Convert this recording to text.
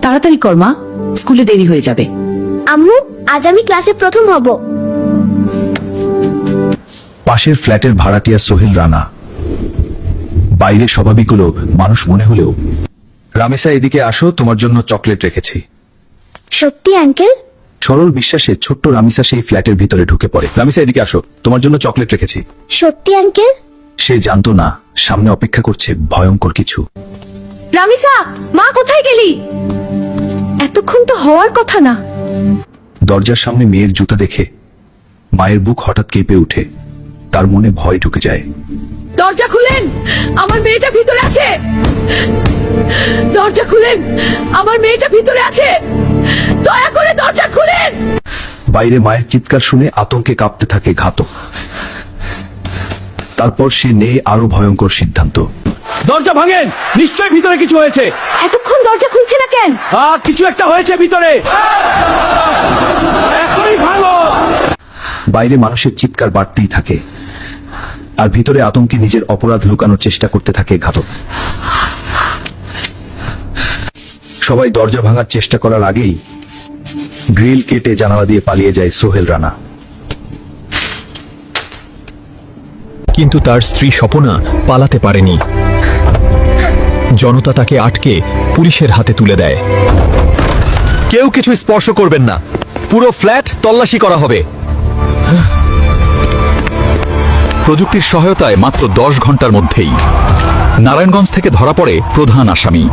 তাড়াতাড়ি কর মা, স্কুলে দেরি হয়ে যাবে। আম্মু, আজ আমি ক্লাসে প্রথম হব। পাশের ফ্ল্যাটের ভাড়াটিয়া সোহেল রানা। বাইরে স্বাভাবিক হলো মানুষ মনে হলেও। রামেসা, এদিকে আসো, তোমার জন্য চকলেট রেখেছি। সত্যি আঙ্কেল? সরল বিশ্বাসে ছোট্ট রামিসা সেই ফ্ল্যাটের ভিতরে ঢুকে পড়ে। রামিসা, এদিকে আসো, তোমার জন্য চকলেট রেখেছি। সত্যি আঙ্কেল? সে জানতো না সামনে অপেক্ষা করছে ভয়ঙ্কর কিছু। রামিসা, মা কোথায় গেলি? এতক্ষণ তো হওয়ার কথা না। দরজার সামনে মেয়ের জুতা দেখে মায়ের বুক হঠাৎ কেঁপে উঠে, তার মনে ভয় ঢুকে যায়। দরজা খুলেন, আমার মেয়েটা ভিতরে আছে। দরজা খুলেন, আমার মেয়েটা ভিতরে আছে। দয়া করে দরজা খুলেন। বাইরে মায়ের চিৎকার শুনে আতঙ্কে কাঁপতে থাকে ঘাতক। তারপর সে নেয় আরো ভয়ঙ্কর সিদ্ধান্ত। দরজা ভাঙেন, নিশ্চয়ই ভিতরে কিছু হয়েছে। এতক্ষণ দরজা খুলছে না কেন? কিছু একটা হয়েছে ভিতরে, এখনই ভাঙো। বাইরে মানুষের চিৎকার বাড়তেই থাকে, আর ভিতরে আতঙ্কে নিজের অপরাধ লুকানোর চেষ্টা করতে থাকে ঘাতক। সবাই দরজা ভাঙার চেষ্টা করার আগেই গ্রিল কেটে জানালা দিয়ে পালিয়ে যায় সোহেল রানা। কিন্তু তার স্ত্রী স্বপনা পালাতে পারেনি। জনতা তাকে আটকে পুলিশের হাতে তুলে দেয়। কেউ কিছু স্পর্শ করবেন না, পুরো ফ্ল্যাট তল্লাশি করা হবে। প্রযুক্তির সহায়তায় মাত্র 10 ঘন্টার মধ্যেই নারায়ণগঞ্জ থেকে ধরা পড়ে প্রধান আসামি।